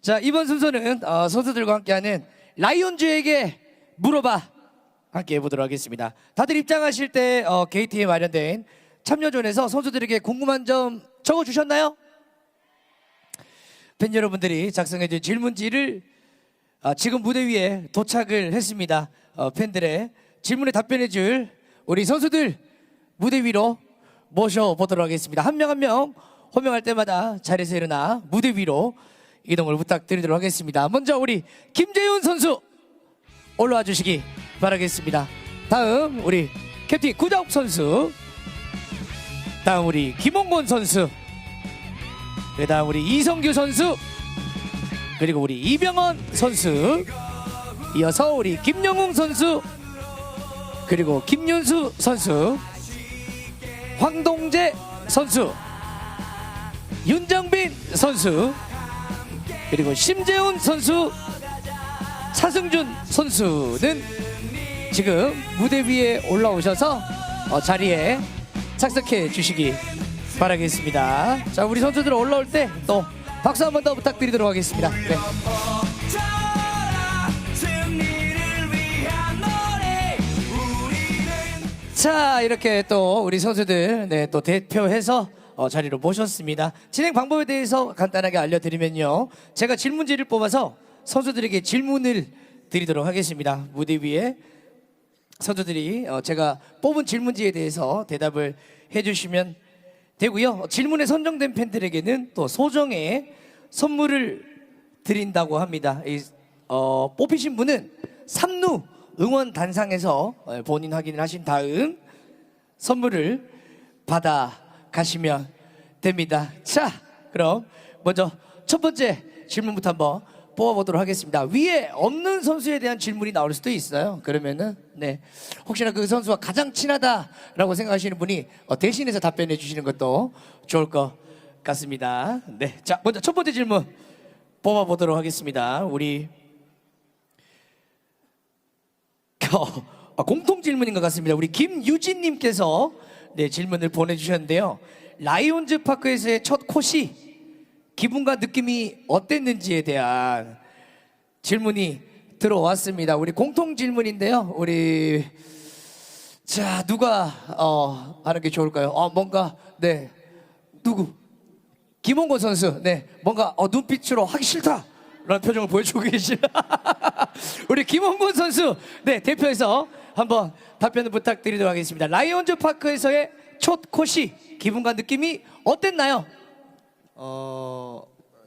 자, 이번 순서는 선수들과 함께하는 라이온즈에게 물어봐 함께 해보도록 하겠습니다. 다들 입장하실 때 게이트에 마련된 참여존에서 선수들에게 궁금한 점 적어주셨나요? 팬 여러분들이 작성해준 질문지를 지금 무대 위에 도착을 했습니다. 팬들의 질문에 답변해줄 우리 선수들 무대 위로 모셔보도록 하겠습니다. 한 명 한 명 호명할 때마다 자리에서 일어나 무대 위로 이동을 부탁드리도록 하겠습니다. 먼저 우리 김재훈 선수 올라와 주시기 바라겠습니다. 다음 우리 캡틴 구자욱 선수, 다음 우리 김홍곤 선수, 그 다음 우리 이성규 선수, 그리고 우리 이병헌 선수, 이어서 우리 김영웅 선수, 그리고 김윤수 선수, 황동재 선수, 윤정빈 선수, 그리고 심재훈 선수, 차승준 선수는 지금 무대 위에 올라오셔서 자리에 착석해 주시기 바라겠습니다. 자, 우리 선수들 올라올 때 또 박수 한 번 더 부탁드리도록 하겠습니다. 네. 자, 이렇게 또 우리 선수들 또 대표해서 자리로 모셨습니다. 진행 방법에 대해서 간단하게 알려드리면요, 제가 질문지를 뽑아서 선수들에게 질문을 드리도록 하겠습니다. 무대 위에 선수들이 제가 뽑은 질문지에 대해서 대답을 해주시면 되고요. 질문에 선정된 팬들에게는 또 소정의 선물을 드린다고 합니다. 뽑히신 분은 삼루 응원 단상에서 본인 확인을 하신 다음 선물을 받아 가시면 됩니다. 자, 그럼 먼저 첫 번째 질문부터 한번 뽑아보도록 하겠습니다. 위에 없는 선수에 대한 질문이 나올 수도 있어요. 그러면은 혹시나 그 선수와 가장 친하다라고 생각하시는 분이 대신해서 답변해 주시는 것도 좋을 것 같습니다. 네, 자, 먼저 첫 번째 질문 뽑아보도록 하겠습니다. 우리 공통 질문인 것 같습니다. 우리 김유진님께서 질문을 보내주셨는데요. 라이온즈 파크에서의 첫 컷이 기분과 느낌이 어땠는지에 대한 질문이 들어왔습니다. 우리 공통 질문인데요. 우리 자, 누가 하는 게 좋을까요? 뭔가 누구? 김홍곤 선수. 뭔가 눈빛으로 하기 싫다 라는 표정을 보여주고 계시나 우리 김홍곤 선수 대표해서 한번 답변을 부탁드리도록 하겠습니다. 라이온즈 파크에서의 첫 컷이 기분과 느낌이 어땠나요?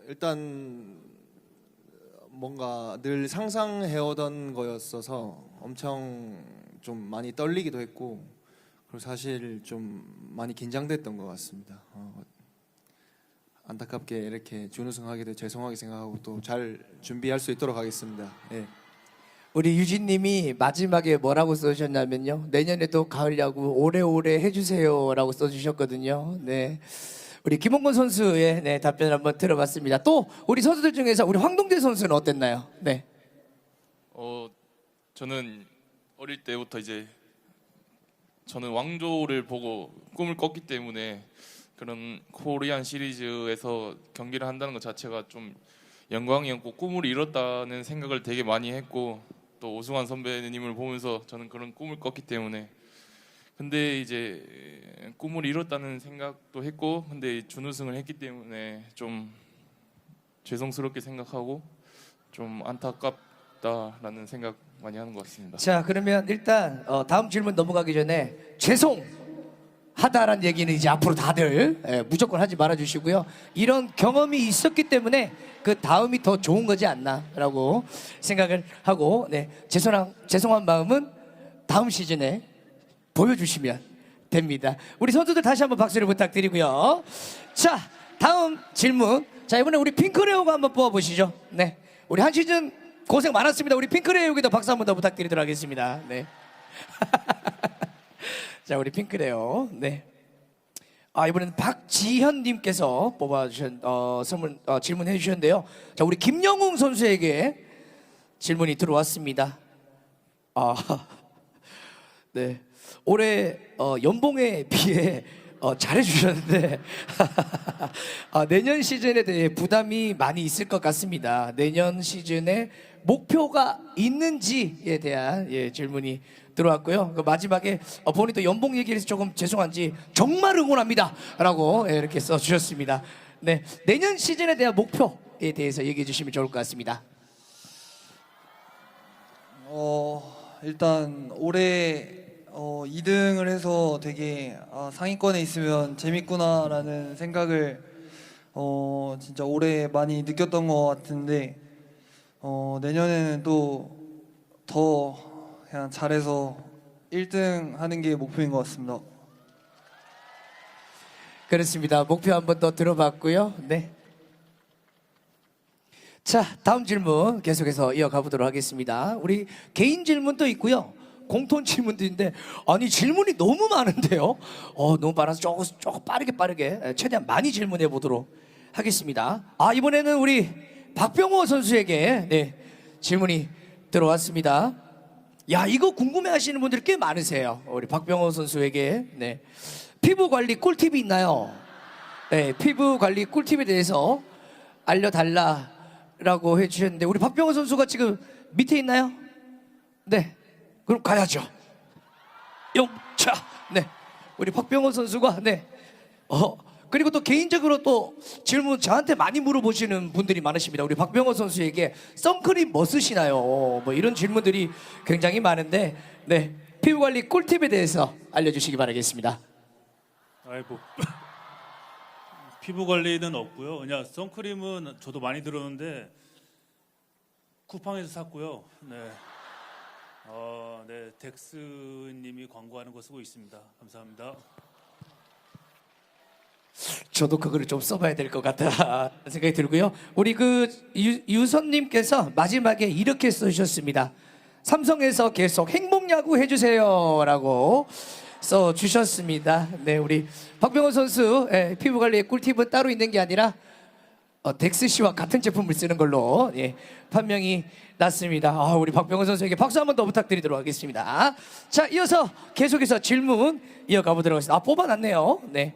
일단 뭔가 늘 상상해오던 거였어서 엄청 좀 많이 떨리기도 했고, 그리고 사실 좀 많이 긴장됐던 것 같습니다. 안타깝게 이렇게 준우승하게 돼 죄송하게 생각하고 또 잘 준비할 수 있도록 하겠습니다. 예. 우리 유진님이 마지막에 뭐라고 써주셨냐면요, 내년에도 가을 야구 오래오래 해주세요라고 써주셨거든요. 네, 우리 김홍곤 선수의 답변을 한번 들어봤습니다. 또 우리 선수들 중에서 우리 황동재 선수는 어땠나요? 네. 저는 어릴 때부터 저는 왕조를 보고 꿈을 꿨기 때문에 그런 코리안 시리즈에서 경기를 한다는 것 자체가 좀 영광이었고, 꿈을 이뤘다는 생각을 되게 많이 했고, 또 오승환 선배님을 보면서 저는 그런 꿈을 꿨기 때문에, 근데 꿈을 이뤘다는 생각도 했고, 근데 준우승을 했기 때문에 좀 죄송스럽게 생각하고 좀 안타깝다라는 생각 많이 하는 것 같습니다. 자, 그러면 일단 다음 질문 넘어가기 전에 죄송하다라는 얘기는 이제 앞으로 다들 무조건 하지 말아주시고요. 이런 경험이 있었기 때문에 그 다음이 더 좋은 거지 않나라고 생각을 하고, 죄송한 마음은 다음 시즌에 보여주시면 됩니다. 우리 선수들 다시 한번 박수를 부탁드리고요. 자, 다음 질문. 자, 이번에 우리 핑크레오가 한번 뽑아보시죠. 네, 우리 한 시즌 고생 많았습니다. 우리 핑크레오에게도 박수 한번 더 부탁드리도록 하겠습니다. 네. 자, 우리 핑크레오. 네. 이번에는 박지현님께서 뽑아주신 질문해 주셨는데요. 자, 우리 김영웅 선수에게 질문이 들어왔습니다. 네. 올해 연봉에 비해 잘해주셨는데 내년 시즌에 대해 부담이 많이 있을 것 같습니다. 내년 시즌에 목표가 있는지에 대한 질문이 들어왔고요. 그 마지막에 본인도 연봉 얘기해서 조금 죄송한지 정말 응원합니다라고 이렇게 써주셨습니다. 네, 내년 시즌에 대한 목표에 대해서 얘기해 주시면 좋을 것 같습니다. 일단 올해 2등을 해서 되게 상위권에 있으면 재밌구나라는 생각을 진짜 올해 많이 느꼈던 것 같은데 내년에는 또 더 그냥 잘해서 1등 하는 게 목표인 것 같습니다. 그렇습니다. 목표 한번 더 들어봤고요. 네. 자, 다음 질문 계속해서 이어가 보도록 하겠습니다. 우리 개인 질문도 있고요. 공통 질문도 있는데 아니 질문이 너무 많은데요. 너무 많아서 조금 빠르게 최대한 많이 질문해 보도록 하겠습니다. 이번에는 우리 박병호 선수에게 질문이 들어왔습니다. 야, 이거 궁금해 하시는 분들이 꽤 많으세요. 우리 박병호 선수에게 피부 관리 꿀팁이 있나요? 네, 피부 관리 꿀팁에 대해서 알려달라라고 해주셨는데 우리 박병호 선수가 지금 밑에 있나요? 네, 그럼 가야죠. 영차. 네, 우리 박병호 선수가 그리고 또 개인적으로 또 질문 저한테 많이 물어보시는 분들이 많으십니다. 우리 박병호 선수에게 선크림 뭐 쓰시나요? 뭐 이런 질문들이 굉장히 많은데 피부 관리 꿀팁에 대해서 알려주시기 바라겠습니다. 아이고 피부 관리는 없고요. 그냥 선크림은 저도 많이 들었는데 쿠팡에서 샀고요. 네, 덱스님이 광고하는 거 쓰고 있습니다. 감사합니다. 저도 그거를 좀 써봐야 될 것 같다 생각이 들고요. 우리 그 유선님께서 마지막에 이렇게 써주셨습니다. 삼성에서 계속 행복야구 해주세요라고 써주셨습니다. 네, 우리 박병호 선수 피부 관리의 꿀팁은 따로 있는 게 아니라 덱스 씨와 같은 제품을 쓰는 걸로 판명이 났습니다. 우리 박병호 선수에게 박수 한번 더 부탁드리도록 하겠습니다. 자, 이어서 계속해서 질문 이어가 보도록 하겠습니다. 뽑아놨네요. 네.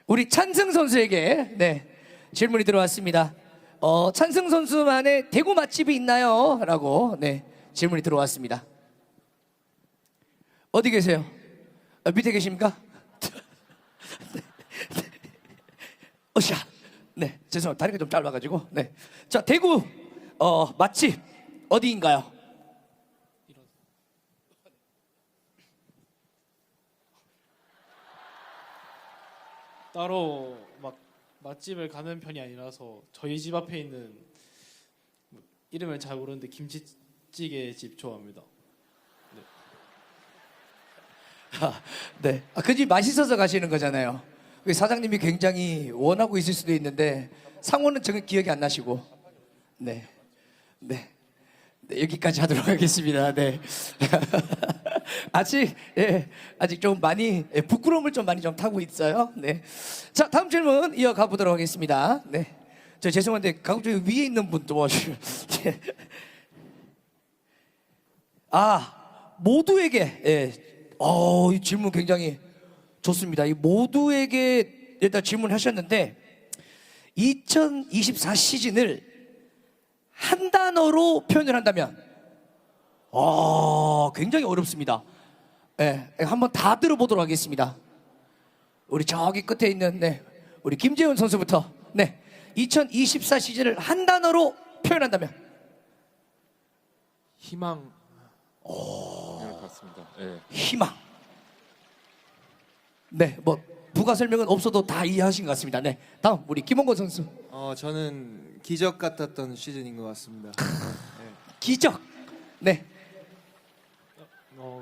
우리 찬승 선수에게 질문이 들어왔습니다. 찬승 선수만의 대구 맛집이 있나요? 라고 질문이 들어왔습니다. 어디 계세요? 밑에 계십니까? 어샤. 네, 죄송합니다. 다리가 좀 짧아가지고. 네. 자, 대구 맛집 어디인가요? 따로 막 맛집을 가는 편이 아니라서 저희 집 앞에 있는 이름을 잘 모르는데 김치찌개 집 좋아합니다. 네. 그 집 맛있어서 가시는 거잖아요. 사장님이 굉장히 원하고 있을 수도 있는데 상호는 정말 기억이 안 나시고. 네. 여기까지 하도록 하겠습니다. 네. 아직 좀 많이 부끄러움을 좀 많이 타고 있어요. 네. 자, 다음 질문 이어가 보도록 하겠습니다. 네. 저 죄송한데 가급적 위에 있는 분 도와주세요. 모두에게 이 질문 굉장히 좋습니다. 이 모두에게 일단 질문하셨는데 2024 시즌을 한 단어로 표현을 한다면 굉장히 어렵습니다. 한번 다 들어보도록 하겠습니다. 우리 저기 끝에 있는 우리 김재훈 선수부터 2024 시즌을 한 단어로 표현한다면 희망. 것 같습니다. 희망. 뭐 부가 설명은 없어도 다 이해하신 것 같습니다. 다음 우리 김원건 선수. 저는 기적 같았던 시즌인 것 같습니다. 기적.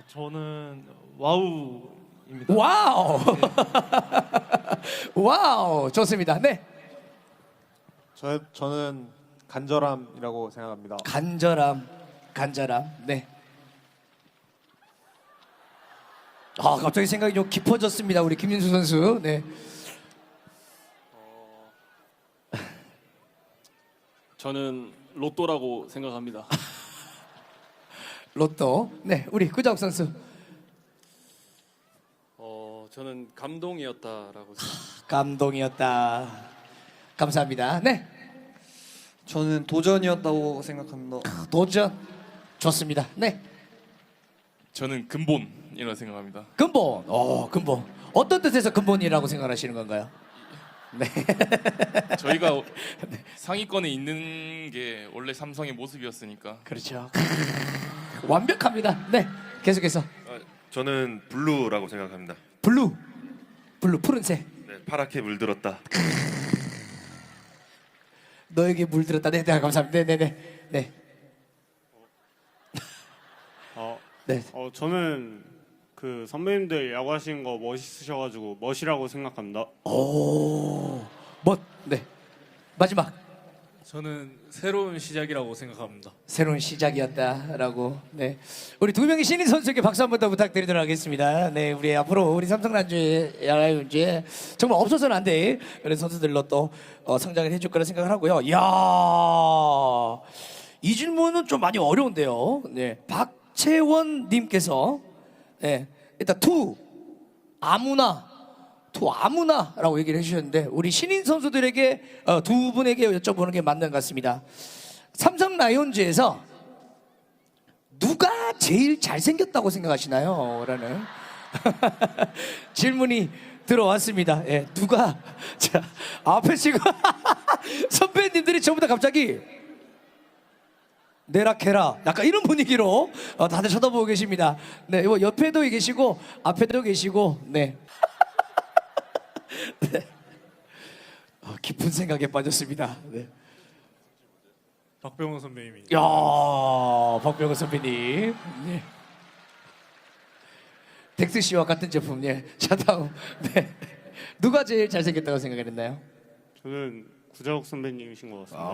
저는 와우입니다. 와우. 와우. 좋습니다. 저는 간절함이라고 생각합니다. 간절함. 갑자기 생각이 좀 깊어졌습니다. 우리 김민수 선수. 저는 로또라고 생각합니다. 로또. 우리 구자욱 선수. 저는 감동이었다라고 생각합니다. 감동이었다. 감사합니다. 네, 저는 도전이었다고 생각합니다. 도전 좋습니다. 네, 저는 근본이라고 생각합니다. 근본. 근본. 어떤 뜻에서 근본이라고 생각하시는 건가요? 네. 저희가 상위권에 있는 게 원래 삼성의 모습이었으니까. 그렇죠. 완벽합니다. 네, 계속해서 저는 블루라고 생각합니다. 블루, 푸른색. 네, 파랗게 물들었다. 너에게 물들었다. 네, 네, 감사합니다. 네, 네, 네, 네. 네. 저는 그 선배님들 야구하시는 거 멋있으셔가지고 멋이라고 생각합니다. 네. 마지막. 저는 새로운 시작이라고 생각합니다. 새로운 시작이었다라고. 네, 우리 두 명의 신인 선수에게 박수 한 번 더 부탁드리도록 하겠습니다. 네, 우리 앞으로 우리 삼성라이온즈에 야라이온즈에 정말 없어서는 안 될 그런 선수들로 또 성장을 해줄 거라 생각을 하고요. 이야, 이 질문은 좀 많이 어려운데요. 네, 박채원님께서 네, 일단 아무나라고 얘기를 해주셨는데 우리 신인 선수들에게 두 분에게 여쭤보는 게 맞는 것 같습니다. 삼성 라이온즈에서 누가 제일 잘생겼다고 생각하시나요? 라는 질문이 들어왔습니다. 예, 누가 자 앞에 지금 선배님들이 전부 다 갑자기 내락해라 약간 이런 분위기로 다들 쳐다보고 계십니다. 네, 이거 옆에도 계시고 앞에도 계시고 네. 네. 깊은 생각에 빠졌습니다. 네. 박병호 선배님이. 야, 박병호 선배님. 네. 덱스 씨와 같은 제품. 예. 자 다음. 네. 누가 제일 잘생겼다고 생각했나요? 저는 구자욱 선배님이신 것 같습니다.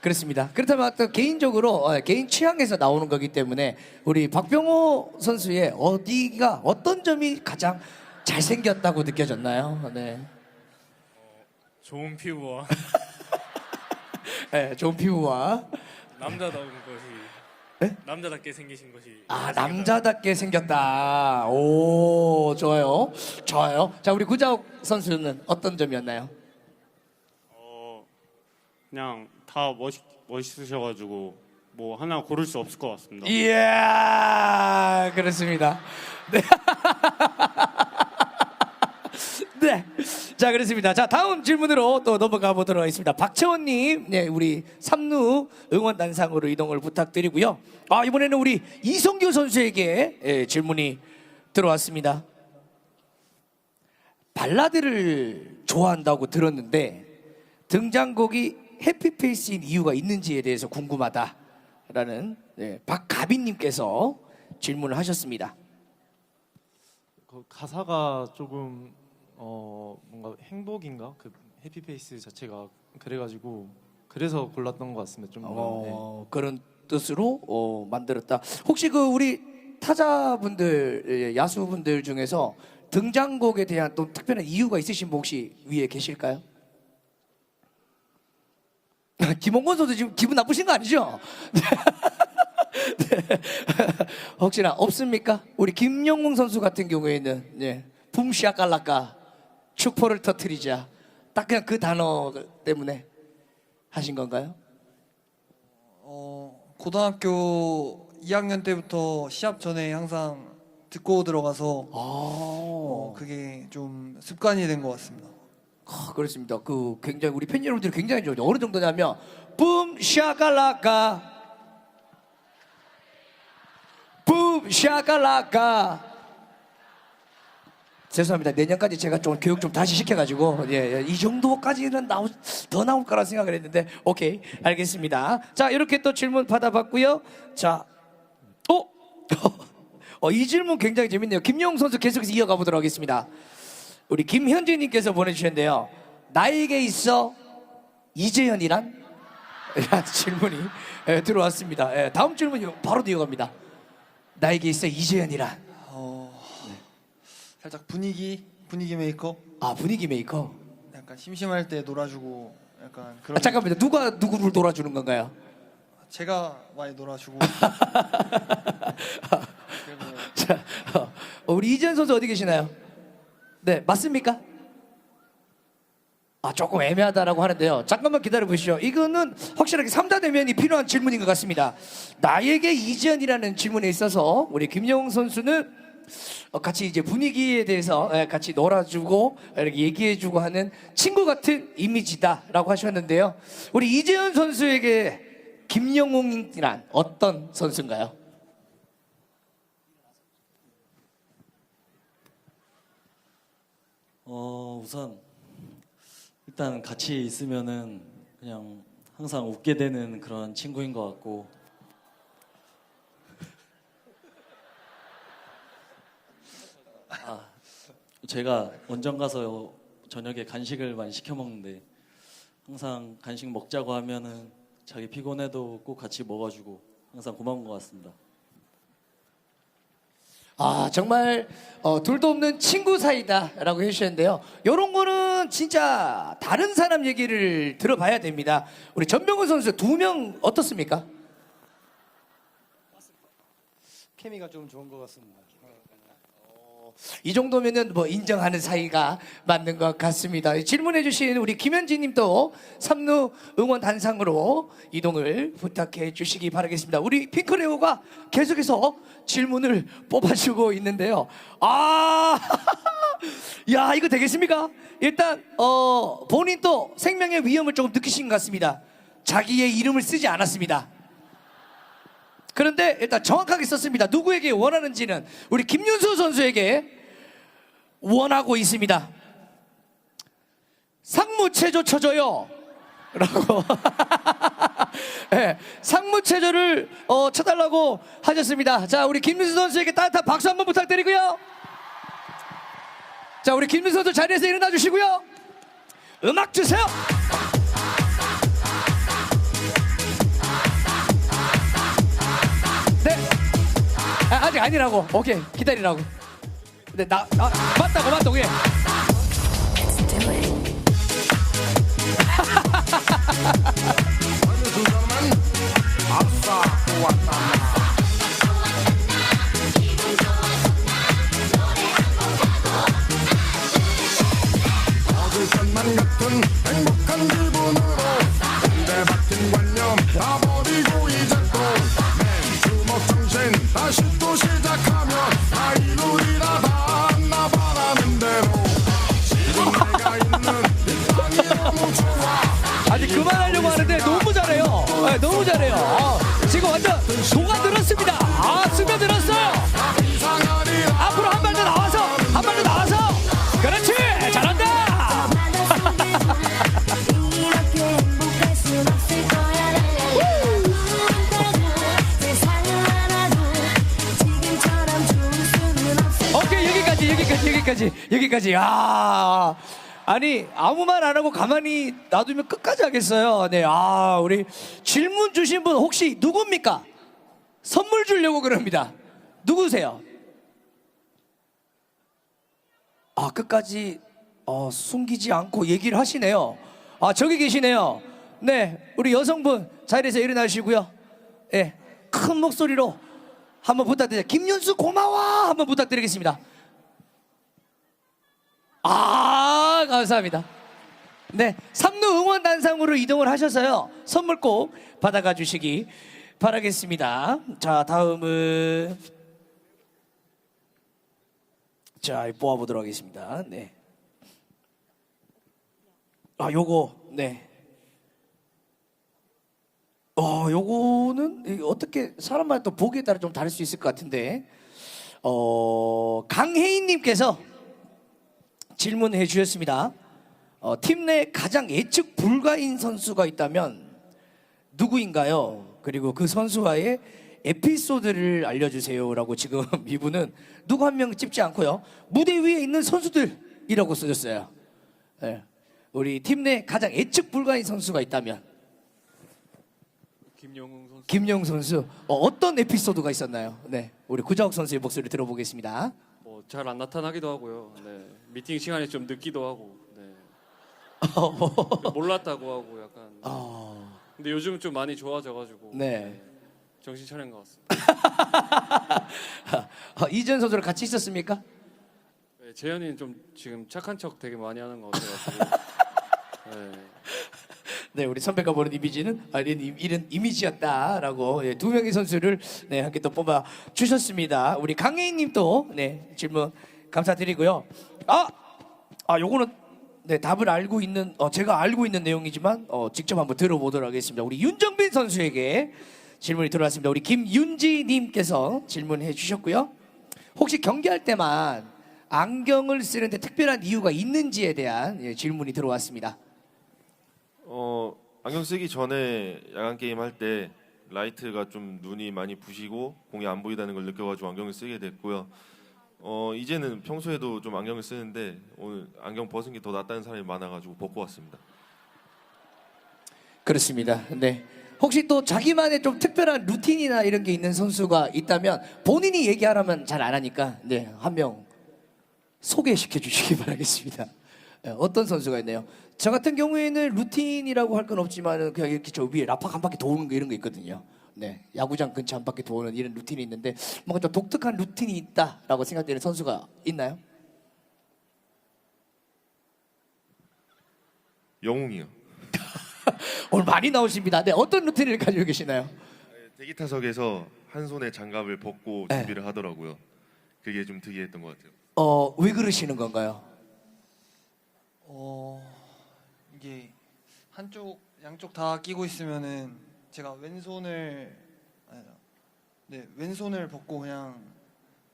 그렇습니다. 그렇다면 어떤 개인적으로 개인 취향에서 나오는 거기 때문에 우리 박병호 선수의 어떤 점이 가장 잘생겼다고 느껴졌나요? 네. 좋은 피부와 네, 좋은 피부와 남자다운 것이 네? 남자답게 생기신 것이 남자답게 생겼다. 오, 좋아요. 자, 우리 구자욱 선수는 어떤 점이었나요? 그냥 다 멋있으셔가지고 뭐 하나 고를 수 없을 것 같습니다. 이야, 그렇습니다. 네. 네. 자, 그렇습니다. 자, 다음 질문으로 또 넘어가 보도록 하겠습니다. 박채원님, 네, 우리 삼루 응원단상으로 이동을 부탁드리고요. 이번에는 우리 이성규 선수에게 질문이 들어왔습니다. 발라드를 좋아한다고 들었는데 등장곡이 해피페이스인 이유가 있는지에 대해서 궁금하다라는 박가빈님께서 질문을 하셨습니다. 그 가사가 조금 뭔가 행복인가 그 해피페이스 자체가 그래가지고 그래서 골랐던 것 같습니다. 좀 그런 뜻으로 만들었다. 혹시 그 우리 타자분들 야수분들 중에서 등장곡에 대한 또 특별한 이유가 있으신 분 혹시 위에 계실까요? 김홍건 선수 지금 기분 나쁘신 거 아니죠? 네. 혹시나 없습니까? 우리 김영웅 선수 같은 경우에는 붐시아깔라까 축포를 터트리자 딱 그냥 그 단어 때문에 하신 건가요? 고등학교 2학년 때부터 시합 전에 항상 듣고 들어가서 그게 좀 습관이 된 것 같습니다. 그렇습니다. 그 굉장히 우리 팬 여러분들이 굉장히 좋아요. 어느 정도냐면 붐샤갈라까 붐샤갈라까 죄송합니다. 내년까지 제가 좀 교육 좀 다시 시켜가지고 이 정도까지는 더 나올 거라 생각을 했는데 오케이 알겠습니다. 자 이렇게 또 질문 받아봤고요. 자, 이 질문 굉장히 재밌네요. 김영웅 선수 계속해서 이어가 보도록 하겠습니다. 우리 김현진님께서 보내주셨는데요. 나에게 있어 이재현이란? 라는 질문이 들어왔습니다. 다음 질문이 바로 이어갑니다. 나에게 있어 이재현이란? 살짝 분위기 메이커. 분위기 메이커. 약간 심심할 때 놀아주고 약간 그런. 잠깐만요. 누가 누구를 놀아주는 건가요? 제가 많이 놀아주고. 자, 우리 이재현 선수 어디 계시나요? 네, 맞습니까? 아, 조금 애매하다라고 하는데요. 잠깐만 기다려 보시죠. 이거는 확실하게 3자 대면이 필요한 질문인 것 같습니다. 나에게 이재현이라는 질문에 있어서 우리 김영웅 선수는 같이 이제 분위기에 대해서 같이 놀아주고 이렇게 얘기해주고 하는 친구 같은 이미지다라고 하셨는데요. 우리 이재현 선수에게 김영웅이란 어떤 선수인가요? 우선 일단 같이 있으면은 그냥 항상 웃게 되는 그런 친구인 것 같고 제가 원정 가서 저녁에 간식을 많이 시켜 먹는데 항상 간식 먹자고 하면은 자기 피곤해도 꼭 같이 먹어주고 항상 고마운 것 같습니다. 아, 정말 둘도 없는 친구 사이다라고 해주셨는데요. 이런 거는 진짜 다른 사람 얘기를 들어봐야 됩니다. 우리 전병훈 선수 2명 어떻습니까? 케미가 좀 좋은 것 같습니다. 이 정도면은 뭐 인정하는 사이가 맞는 것 같습니다. 질문해주신 우리 김현진님도 삼루 응원 단상으로 이동을 부탁해 주시기 바라겠습니다. 우리 핑크레오가 계속해서 질문을 뽑아주고 있는데요. 야, 이거 되겠습니까? 일단 본인 또 생명의 위험을 조금 느끼신 것 같습니다. 자기의 이름을 쓰지 않았습니다. 그런데 일단 정확하게 썼습니다. 누구에게 원하는지는 우리 김윤수 선수에게 원하고 있습니다. 상무체조 쳐줘요 라고 네, 상무체조를 쳐달라고 하셨습니다. 자, 우리 김윤수 선수에게 따뜻한 박수 한번 부탁드리고요. 자, 우리 김윤수 선수 자리에서 일어나 주시고요. 음악 주세요. 네. 아직 아니라고. 오케이, 기다리라고. 네, 맞다고 예. 어디선만 같은 행복한 기분으로 군대 박힌 관념 다 버리고 이제 또 맨주먹 정신 다시 또 시작하면 다 이루리라 닿았나 바라는 대로 지금 내가 있는 이 땅이 너무 좋아. 아직 그만하려고 하는데 너무 잘해요. 네, 너무 잘해요. 지금 완전 녹아들었습니다. 스며들었어요. 앞으로 한 발 더 나와서, 한 발 더 나와서. 그렇지, 잘한다. 오케이, 여기까지. 아니, 아무 말 안 하고 가만히 놔두면 끝까지 하겠어요. 네, 우리 질문 주신 분 혹시 누굽니까? 선물 주려고 그럽니다. 누구세요? 끝까지 숨기지 않고 얘기를 하시네요. 저기 계시네요. 네, 우리 여성분 자리에서 일어나시고요. 네, 큰 목소리로 한번 부탁드려요. 김윤수 고마워 한번 부탁드리겠습니다. 감사합니다. 네, 삼루 응원 단상으로 이동을 하셔서요. 선물 꼭 받아가 주시기 바라겠습니다. 자, 다음은 뽑아보도록 하겠습니다. 네. 요거, 네. 요거는 어떻게 사람마다 또 보기에 따라 좀 다를 수 있을 것 같은데, 강혜인님께서 질문해 주셨습니다. 팀 내 가장 예측 불가인 선수가 있다면 누구인가요? 그리고 그 선수와의 에피소드를 알려주세요라고 지금 이분은 누구 한 명 찝지 않고요. 무대 위에 있는 선수들이라고 써줬어요. 네. 우리 팀 내 가장 예측 불가인 선수가 있다면 김영웅 선수. 어떤 에피소드가 있었나요? 네, 우리 구자욱 선수의 목소리 들어보겠습니다. 잘 안 나타나기도 하고요. 네. 미팅 시간에 좀 늦기도 하고. 네. 몰랐다고 하고 약간. 근데 요즘 좀 많이 좋아져가지고. 네. 정신 차린 것 같습니다. 이재현 선수랑 같이 있었습니까? 네, 재현이는 좀 지금 착한 척 되게 많이 하는 것 같아가지고. 네. 네, 우리 선배가 보는 이미지는 이런 이미지였다라고 두 명의 선수를 네, 함께 또 뽑아 주셨습니다. 우리 강혜인님도 네, 질문 감사드리고요. 요거는 네, 답을 알고 있는 제가 알고 있는 내용이지만 직접 한번 들어보도록 하겠습니다. 우리 윤정빈 선수에게 질문이 들어왔습니다. 우리 김윤지님께서 질문해 주셨고요. 혹시 경기할 때만 안경을 쓰는데 특별한 이유가 있는지에 대한 질문이 들어왔습니다. 안경 쓰기 전에 야간 게임 할 때 라이트가 좀 눈이 많이 부시고 공이 안 보이다는 걸 느껴가지고 안경을 쓰게 됐고요. 이제는 평소에도 좀 안경을 쓰는데 오늘 안경 벗은 게 더 낫다는 사람이 많아가지고 벗고 왔습니다. 그렇습니다. 네. 혹시 또 자기만의 좀 특별한 루틴이나 이런 게 있는 선수가 있다면 본인이 얘기하라면 잘 안 하니까 네, 한 명 소개시켜 주시기 바라겠습니다. 네, 어떤 선수가 있나요? 저 같은 경우에는 루틴이라고 할 건 없지만 그냥 이렇게 저 위에 라팍 한 바퀴 도는 거 이런 거 있거든요. 네, 야구장 근처 한 바퀴 도는 이런 루틴이 있는데 뭔가 좀 독특한 루틴이 있다라고 생각되는 선수가 있나요? 영웅이요. 오늘 많이 나오십니다. 네, 어떤 루틴을 가지고 계시나요? 대기 타석에서 한 손에 장갑을 벗고 네. 준비를 하더라고요. 그게 좀 특이했던 것 같아요. 왜 그러시는 건가요? 이게 양쪽 다 끼고 있으면은 제가 왼손을 벗고 그냥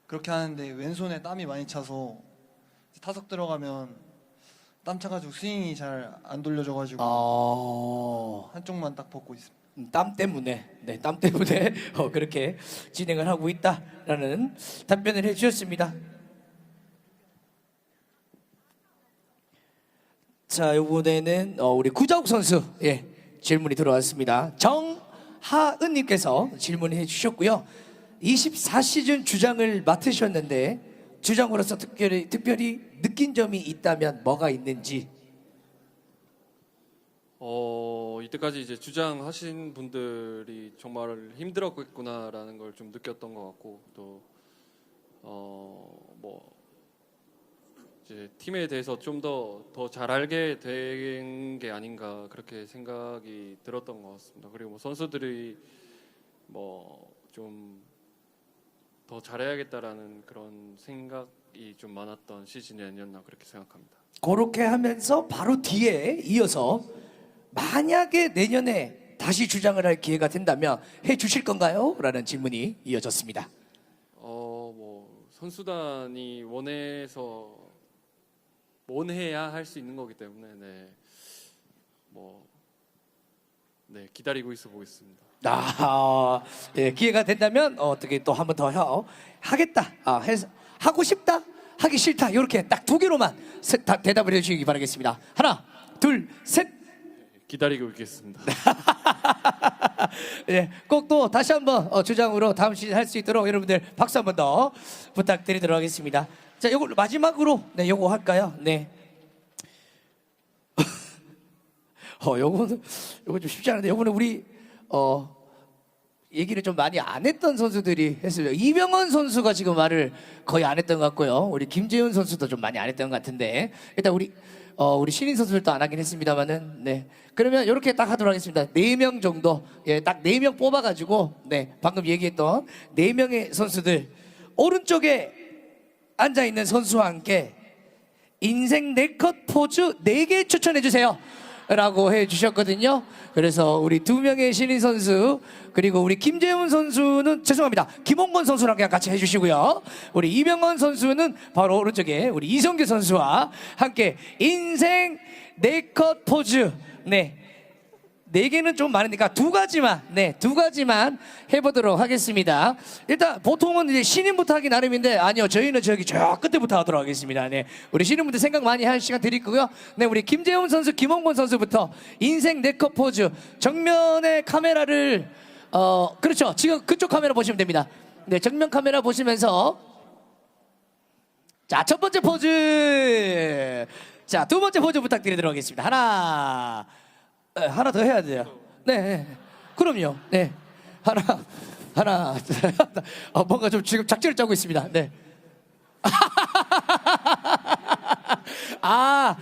그렇게 하는데 왼손에 땀이 많이 차서 타석 들어가면 땀 차가지고 스윙이 잘 안 돌려져가지고 한쪽만 딱 벗고 있습니다. 땀 때문에 땀 때문에 그렇게 진행을 하고 있다라는 답변을 해주셨습니다. 자, 이번에는 우리 구자욱 선수 질문이 들어왔습니다. 정하은님께서 질문해 주셨고요. 24시즌 주장을 맡으셨는데 주장으로서 특별히 느낀 점이 있다면 뭐가 있는지. 이때까지 이제 주장하신 분들이 정말 힘들었겠구나라는 걸 좀 느꼈던 것 같고 또 이제 팀에 대해서 좀 더 잘 알게 된 게 아닌가 그렇게 생각이 들었던 것 같습니다. 그리고 선수들이 좀 더 잘해야겠다라는 그런 생각이 좀 많았던 시즌이 아니었나 그렇게 생각합니다. 그렇게 하면서 바로 뒤에 이어서 만약에 내년에 다시 주장을 할 기회가 된다면 해 주실 건가요? 라는 질문이 이어졌습니다. 선수단이 원해야 할 수 있는 거기 때문에 기다리고 있어 보겠습니다. 기회가 된다면 어떻게 또 한 번 더 하겠다, 하고 싶다, 하기 싫다 이렇게 딱 두 개로만 대답을 해주시기 바라겠습니다. 하나, 둘, 셋. 기다리고 있겠습니다. 네, 꼭 또 다시 한번 주장으로 다음 시즌 할 수 있도록 여러분들 박수 한번 더 부탁드리도록 하겠습니다. 자, 요거 마지막으로 요거 할까요? 네. 요거 좀 쉽지 않은데 요거는 우리 얘기를 좀 많이 안 했던 선수들이 했어요. 이병헌 선수가 지금 말을 거의 안 했던 것 같고요. 우리 김재훈 선수도 좀 많이 안 했던 것 같은데 일단 우리 신인 선수들도 안 하긴 했습니다만은 네. 그러면 이렇게 딱 하도록 하겠습니다. 4명 정도 딱 4명 뽑아가지고 방금 얘기했던 4명의 선수들 오른쪽에 앉아 있는 선수와 함께 인생 4컷 포즈 4개 추천해 주세요. 라고 해주셨거든요. 그래서 우리 2명의 신인 선수 그리고 우리 김재훈 선수는 죄송합니다. 김홍건 선수랑 그냥 같이 해주시고요. 우리 이병헌 선수는 바로 오른쪽에 우리 이성규 선수와 함께 인생 4컷 포즈 4개는 좀 많으니까 2가지만 해보도록 하겠습니다. 일단 보통은 이제 신인부터 하기 나름인데 아니요, 저희는 저기 저 끝에부터 하도록 하겠습니다. 네, 우리 신인분들 생각 많이 할 시간 드릴 거고요. 네, 우리 김재훈 선수, 김홍곤 선수부터 인생 4컷 포즈 정면의 카메라를 그렇죠. 지금 그쪽 카메라 보시면 됩니다. 네, 정면 카메라 보시면서 자, 첫 번째 포즈. 자, 두 번째 포즈 부탁드리도록 하겠습니다. 하나 더 해야 돼요. 네, 그럼요. 네, 하나 하나, 뭔가 좀 지금 작전을 짜고 있습니다. 네. 아,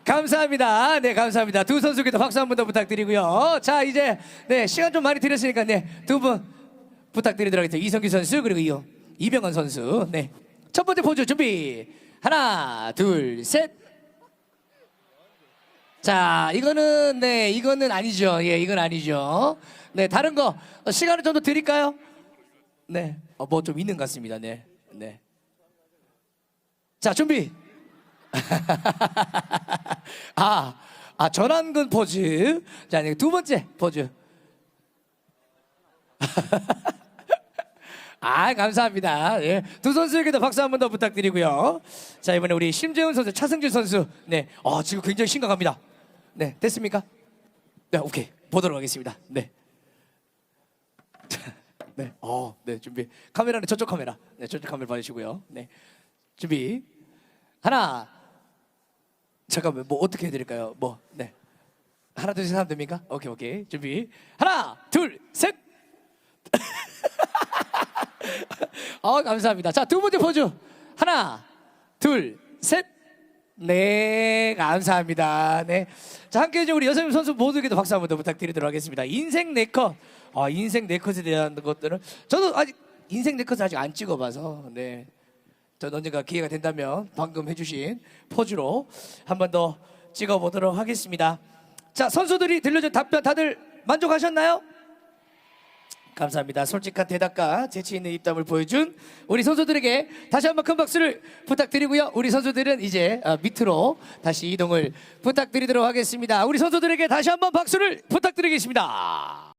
감사합니다. 네, 감사합니다. 두 선수께도 박수 한 번 더 부탁드리고요. 자, 이제 네 시간 좀 많이 드렸으니까 네 두 분 부탁드리도록 하겠습니다. 이성규 선수 그리고 이병헌 선수. 네, 첫 번째 포즈 준비. 하나, 둘, 셋. 자, 이거는 네, 이거는 아니죠. 예, 이건 아니죠. 네, 다른 거 시간을 좀 더 드릴까요? 네, 뭐 좀 있는 것 같습니다. 네, 네. 자, 준비. 전완근 포즈. 자, 네, 두 번째 포즈. 감사합니다. 예, 두 선수에게도 박수 한 번 더 부탁드리고요. 자, 이번에 우리 심재훈 선수, 차승준 선수. 네, 지금 굉장히 심각합니다. 네, 됐습니까? 네, 오케이. 보도록 하겠습니다. 네. 네, 네, 준비. 카메라는 저쪽 카메라. 네, 저쪽 카메라 봐주시고요. 네, 준비. 하나. 잠깐만, 뭐 어떻게 해드릴까요? 뭐, 네. 하나, 둘, 셋 하면 됩니까? 오케이. 준비. 하나, 둘, 셋. 감사합니다. 자, 두 번째 포즈. 하나, 둘, 셋. 네, 감사합니다. 네. 자, 함께 해준 우리 여성 선수 모두에게도 박수 한 번 더 부탁드리도록 하겠습니다. 인생 네컷. 인생 네컷에 대한 것들은 저도 아직 인생 네컷을 아직 안 찍어봐서 네. 전 언젠가 기회가 된다면 방금 해주신 포즈로 한 번 더 찍어보도록 하겠습니다. 자, 선수들이 들려준 답변 다들 만족하셨나요? 감사합니다. 솔직한 대답과 재치 있는 입담을 보여준 우리 선수들에게 다시 한번 큰 박수를 부탁드리고요. 우리 선수들은 이제 밑으로 다시 이동을 부탁드리도록 하겠습니다. 우리 선수들에게 다시 한번 박수를 부탁드리겠습니다.